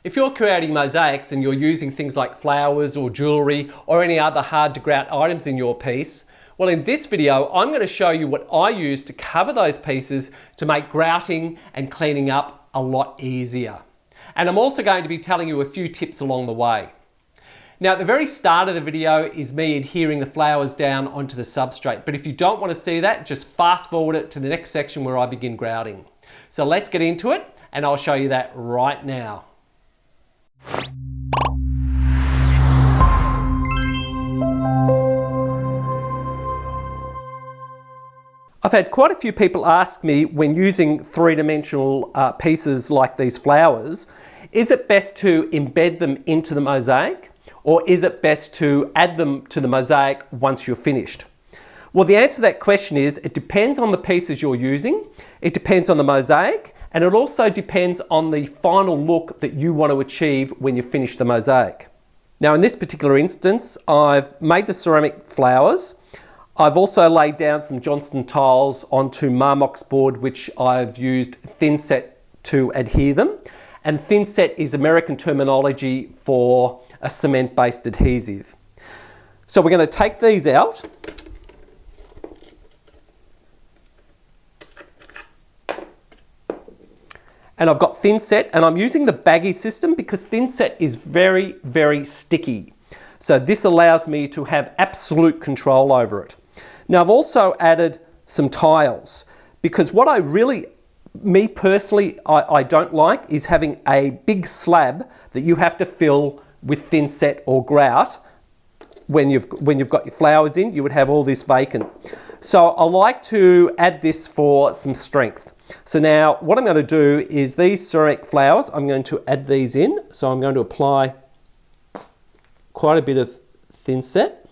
If you're creating mosaics and you're using things like flowers or jewellery or any other hard to grout items in your piece, well, in this video, I'm going to show you what I use to cover those pieces to make grouting and cleaning up a lot easier. And I'm also going to be telling you a few tips along the way. Now, at the very start of the video is me adhering the flowers down onto the substrate, but if you don't want to see that, just fast forward it to the next section where I begin grouting. So let's get into it and I'll show you that right now. I've had quite a few people ask me when using three-dimensional pieces like these flowers, is it best to embed them into the mosaic or is it best to add them to the mosaic once you're finished? Well, the answer to that question is it depends on the pieces you're using, it depends on the mosaic, and it also depends on the final look that you want to achieve when you finish the mosaic. Now, in this particular instance, I've made the ceramic flowers. I've also laid down some Johnston tiles onto Marmox board, which I've used thin set to adhere them. And thin set is American terminology for a cement-based adhesive. So we're going to take these out. And I've got thin set, and I'm using the baggy system because thin set is very, very sticky. So this allows me to have absolute control over it. Now I've also added some tiles because what I really, me personally, I don't like is having a big slab that you have to fill with thin set or grout. When you've got your flowers in, you would have all this vacant. So I like to add this for some strength. So now what I'm going to do is these ceramic flowers, I'm going to add these in. So I'm going to apply quite a bit of thin set,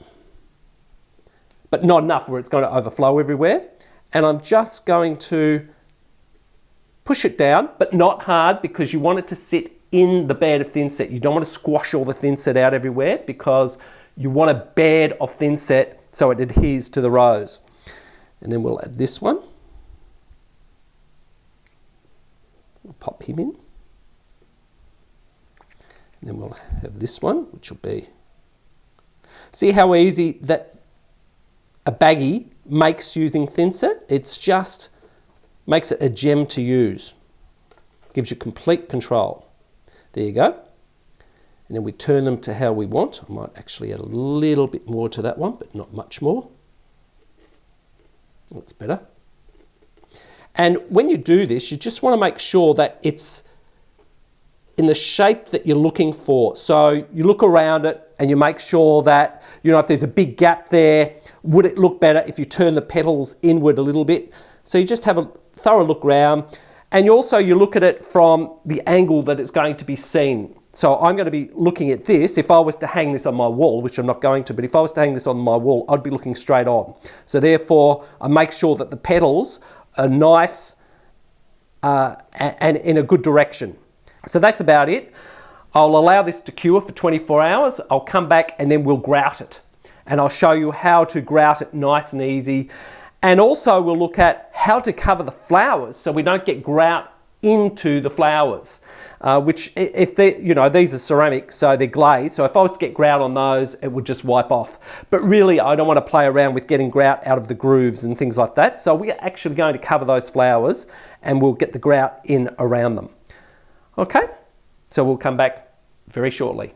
but not enough where it's going to overflow everywhere. And I'm just going to push it down, but not hard because you want it to sit in the bed of thin set. You don't want to squash all the thin set out everywhere because you want a bed of thin set so it adheres to the rows. And then we'll add this one. We'll pop him in. And then we'll have this one, which will be... See how easy that a baggie makes using thin set? It's just makes it a gem to use. Gives you complete control. There you go. And then we turn them to how we want. I might actually add a little bit more to that one, but not much more. That's better. And when you do this, you just want to make sure that it's in the shape that you're looking for. So you look around it and you make sure that, you know, if there's a big gap there, would it look better if you turn the petals inward a little bit? So you just have a thorough look around, and you look at it from the angle that it's going to be seen. So I'm going to be looking at this. If I was to hang this on my wall, which I'm not going to, but if I was to hang this on my wall, I'd be looking straight on. So therefore, I make sure that the petals are nice and in a good direction. So that's about it. I'll allow this to cure for 24 hours. I'll come back and then we'll grout it. And I'll show you how to grout it nice and easy. And also we'll look at how to cover the flowers so we don't get grout into the flowers. Which if they, you know, these are ceramic, so they're glazed. So if I was to get grout on those, it would just wipe off. But really, I don't want to play around with getting grout out of the grooves and things like that. So we're actually going to cover those flowers and we'll get the grout in around them. Okay, so we'll come back very shortly.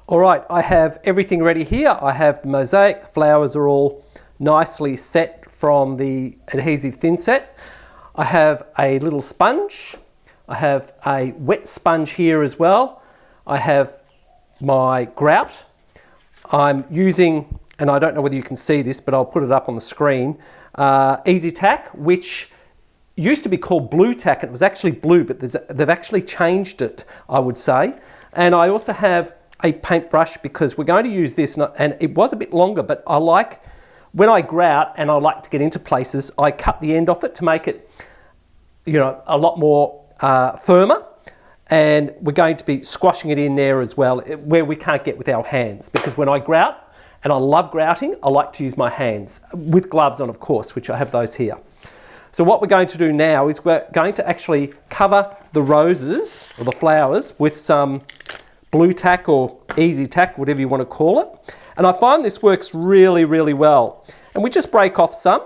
All right, I have everything ready here. I have the mosaic, the flowers are all nicely set from the adhesive thin set. I have a little sponge. I have a wet sponge here as well. I have my grout. I'm using, and I don't know whether you can see this, but I'll put it up on the screen, Easy Tack, which used to be called Blue Tack, and it was actually blue, but they've actually changed it, I would say. And I also have a paintbrush because we're going to use this, and it was a bit longer, but I like, when I grout and I like to get into places, I cut the end off it to make it, you know, a lot more firmer. And we're going to be squashing it in there as well, where we can't get with our hands. Because when I grout, and I love grouting, I like to use my hands, with gloves on, of course, which I have those here. So what we're going to do now is we're going to actually cover the roses or the flowers with some blue tack or easy tack, whatever you want to call it. And I find this works really, really well. And we just break off some.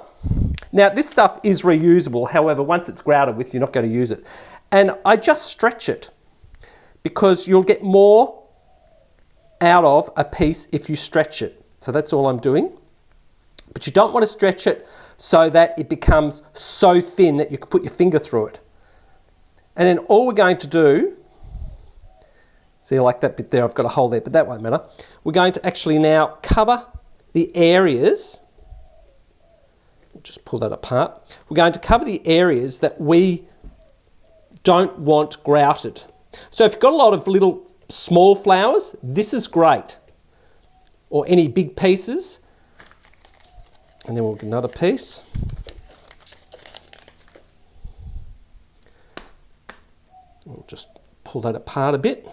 Now this stuff is reusable, however, once it's grouted with, you're not going to use it. And I just stretch it because you'll get more out of a piece if you stretch it. So that's all I'm doing. But you don't want to stretch it so that it becomes so thin that you can put your finger through it. And then all we're going to do, see like that bit there, I've got a hole there, but that won't matter. We're going to actually now cover the areas, just pull that apart. We're going to cover the areas that we don't want grouted. So if you've got a lot of little small flowers, this is great. Or any big pieces. And then we'll get another piece. We'll just pull that apart a bit.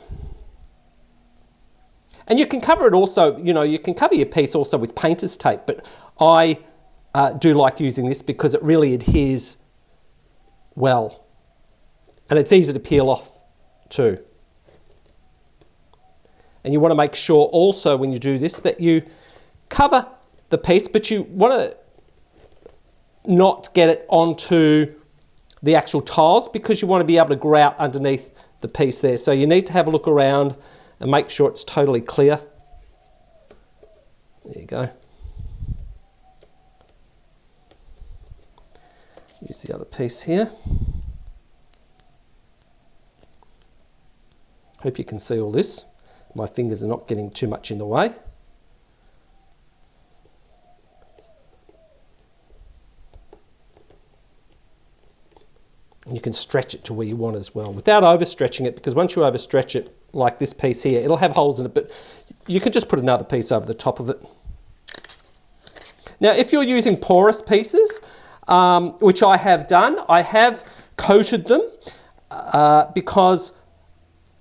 And you can cover it also, you know, you can cover your piece also with painter's tape, but I do like using this because it really adheres well. And it's easy to peel off too. And you want to make sure also when you do this that you cover the piece, but you want to not get it onto the actual tiles because you want to be able to grout underneath the piece there. So you need to have a look around and make sure it's totally clear. There you go. Use the other piece here. Hope you can see all this. My fingers are not getting too much in the way. And you can stretch it to where you want as well, without overstretching it, because once you overstretch it, like this piece here, it'll have holes in it, but you can just put another piece over the top of it. Now, if you're using porous pieces, which I have done, I have coated them because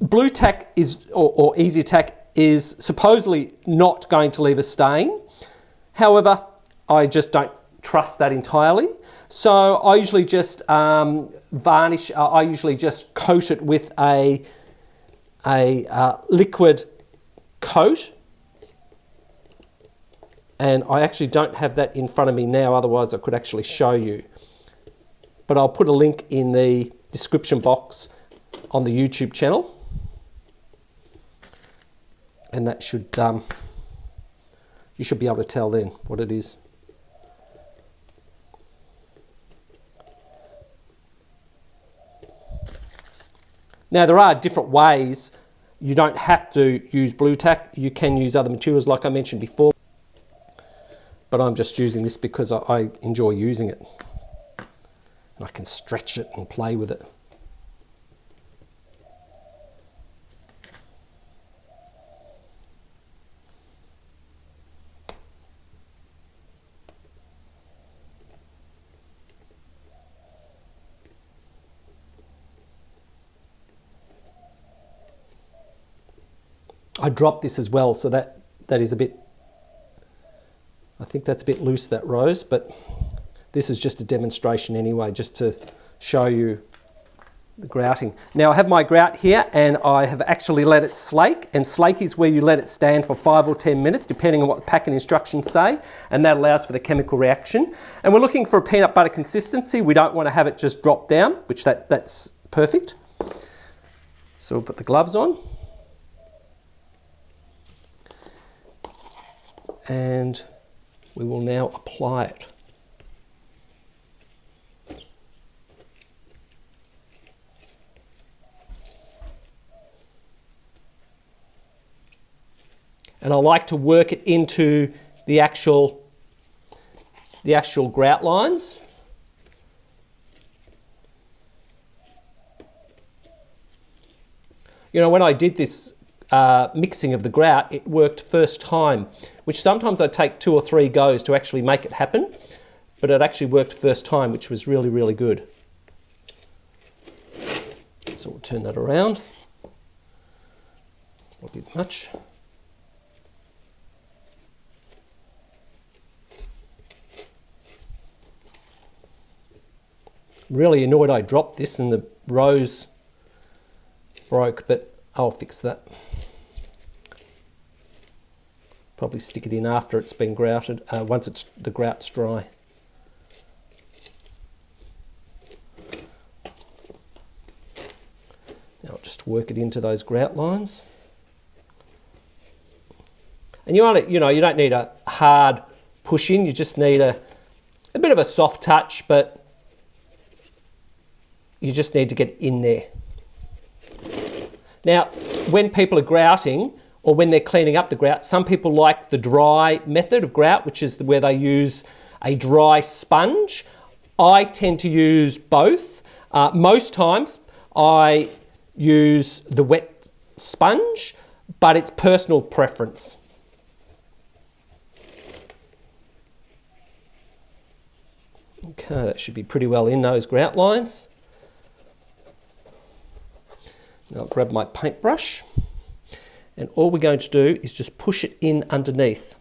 blue tack is, or easy tack is supposedly not going to leave a stain. However, I just don't trust that entirely. So I usually just varnish, I usually just coat it with a liquid coat. And I actually don't have that in front of me now, otherwise I could actually show you. But I'll put a link in the description box on the YouTube channel. And that should, you should be able to tell then what it is. Now there are different ways. You don't have to use blue tack. You can use other materials like I mentioned before. But I'm just using this because I enjoy using it. And I can stretch it and play with it. I dropped this as well, so that is a bit, I think that's a bit loose, that rose, but this is just a demonstration anyway, just to show you the grouting. Now I have my grout here and I have actually let it slake, and slake is where you let it stand for 5 or 10 minutes depending on what the packing instructions say, and that allows for the chemical reaction. And we're looking for a peanut butter consistency. We don't want to have it just drop down, which that's perfect. So we'll put the gloves on. And we will now apply it. And I like to work it into the actual grout lines. You know, when I did this mixing of the grout, it worked first time, which sometimes I take 2 or 3 goes to actually make it happen, but it actually worked first time, which was really, really good. So we'll turn that around. Not a bit much. really annoyed I dropped this and the rose broke, but I'll fix that. Probably stick it in after it's been grouted, once the grout's dry. Now I'll just work it into those grout lines. And you don't need a hard push in, you just need a bit of a soft touch, but you just need to get in there. Now, when people are grouting, or when they're cleaning up the grout, some people like the dry method of grout, which is where they use a dry sponge. I tend to use both. Most times I use the wet sponge, but it's personal preference. Okay, that should be pretty well in those grout lines. Now I'll grab my paintbrush. And all we're going to do is just push it in underneath.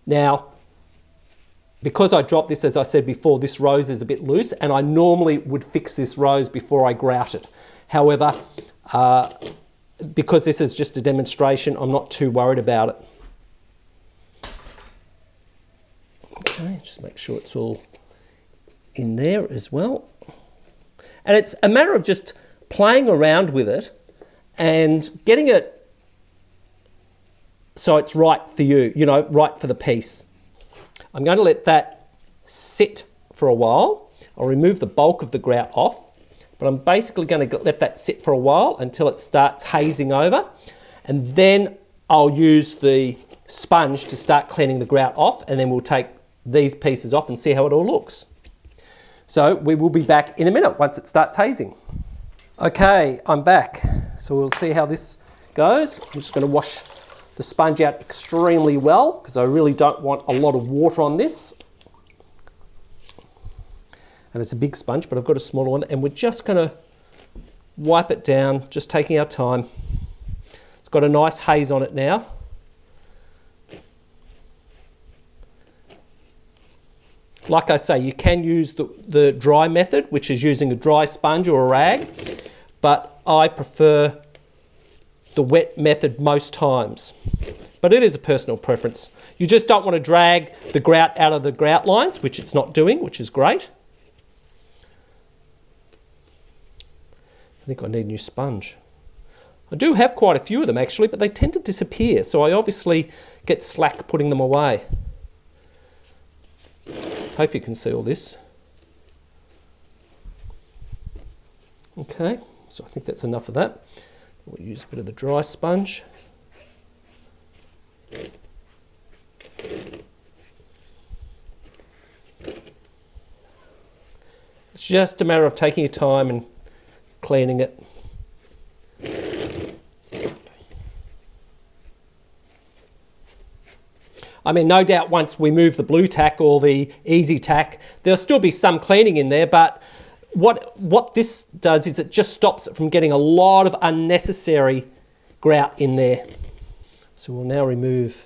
Now, because I dropped this, as I said before, this rose is a bit loose, and I normally would fix this rose before I grout it. However, because this is just a demonstration, I'm not too worried about it. Okay, just make sure it's all in there as well. And it's a matter of just playing around with it and getting it so it's right for you, right for the piece. I'm going to let that sit for a while. I'll remove the bulk of the grout off, but I'm basically going to let that sit for a while until it starts hazing over. And then I'll use the sponge to start cleaning the grout off, and then we'll take these pieces off and see how it all looks. So we will be back in a minute once it starts hazing. Okay, I'm back. So we'll see how this goes. I'm just going to wash the sponge out extremely well because I really don't want a lot of water on this. And it's a big sponge, but I've got a smaller one. And we're just going to wipe it down, just taking our time. It's got a nice haze on it now. Like I say, you can use the dry method, which is using a dry sponge or a rag, but I prefer the wet method most times. But it is a personal preference. You just don't want to drag the grout out of the grout lines, which it's not doing, which is great. I think I need a new sponge. I do have quite a few of them actually, but they tend to disappear, so I obviously get slack putting them away. Hope you can see all this. Okay, so I think that's enough of that. We'll use a bit of the dry sponge. It's just a matter of taking your time and cleaning it. I mean, no doubt once we move the blue tack or the easy tack, there'll still be some cleaning in there, but what this does is it just stops it from getting a lot of unnecessary grout in there. So we'll now remove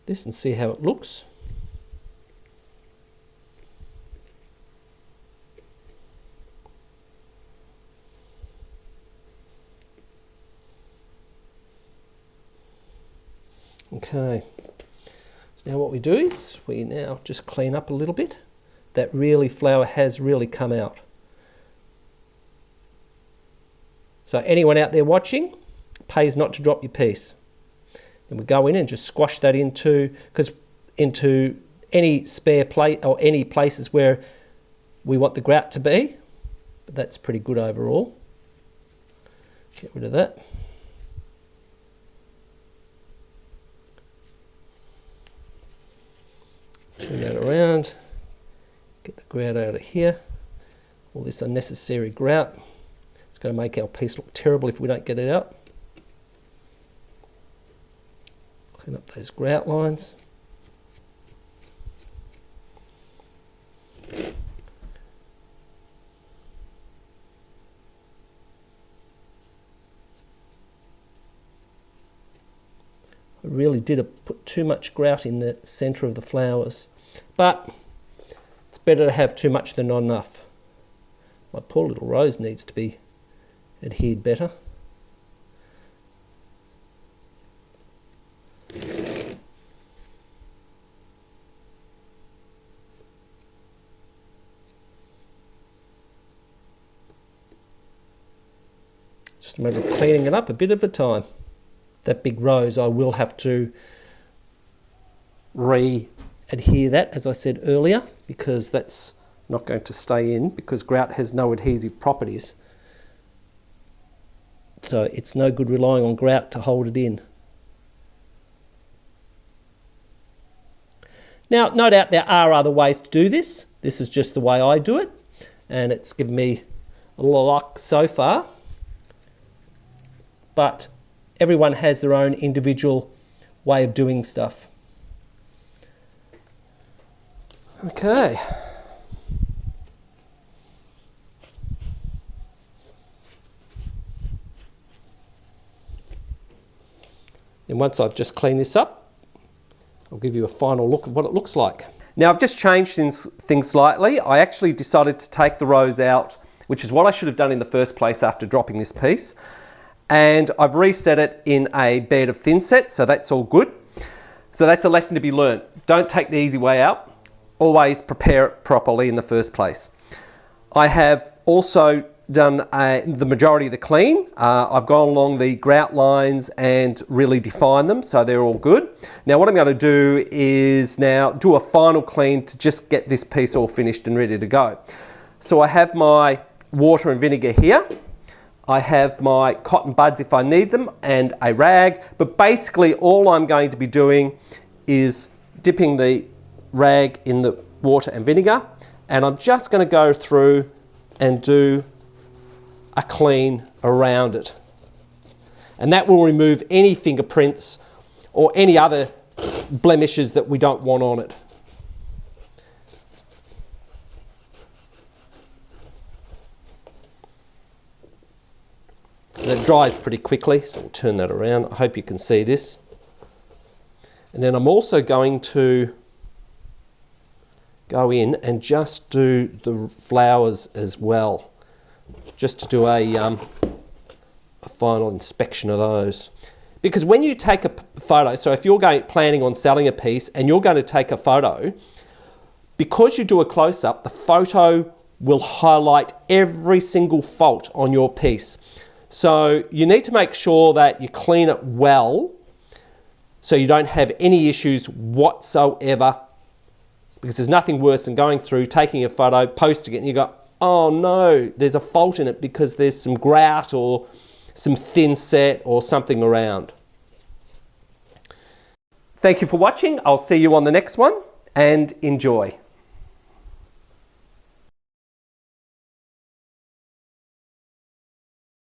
this and see how it looks. Okay. Now what we do is we now just clean up a little bit. That flower has really come out. So anyone out there watching, pays not to drop your piece. Then we go in and just squash that into any spare plate or any places where we want the grout to be. But that's pretty good overall. Get rid of that. Turn that around, get the grout out of here. All this unnecessary grout. It's going to make our piece look terrible if we don't get it out. Clean up those grout lines. I really did put too much grout in the centre of the flowers. But it's better to have too much than not enough. My poor little rose needs to be adhered better. Just a matter of cleaning it up a bit at a time. That big rose, I will have to re-adhere that, as I said earlier, because that's not going to stay in, because grout has no adhesive properties. So it's no good relying on grout to hold it in. Now, no doubt there are other ways to do this. This is just the way I do it, and it's given me a lot of luck so far. But everyone has their own individual way of doing stuff. Okay. Then once I've just cleaned this up, I'll give you a final look at what it looks like. Now I've just changed things slightly. I actually decided to take the rose out, which is what I should have done in the first place after dropping this piece. And I've reset it in a bed of thinset, so that's all good. So that's a lesson to be learned. Don't take the easy way out. Always prepare it properly in the first place. I have also done the majority of the clean. I've gone along the grout lines and really defined them, so they're all good. Now what I'm going to do is now do a final clean to just get this piece all finished and ready to go. So I have my water and vinegar here. I have my cotton buds if I need them, and a rag, but basically all I'm going to be doing is dipping the rag in the water and vinegar, and I'm just going to go through and do a clean around it. And that will remove any fingerprints or any other blemishes that we don't want on it. And it dries pretty quickly, so we'll turn that around. I hope you can see this. And then I'm also going to go in and just do the flowers as well, just to do a final inspection of those. Because when you take a photo, so if you're planning on selling a piece and you're going to take a photo, because you do a close-up, the photo will highlight every single fault on your piece. So you need to make sure that you clean it well so you don't have any issues whatsoever, because there's nothing worse than going through, taking a photo, posting it, and you go, oh no, there's a fault in it because there's some grout or some thin set or something around. Thank you for watching. I'll see you on the next one, and enjoy.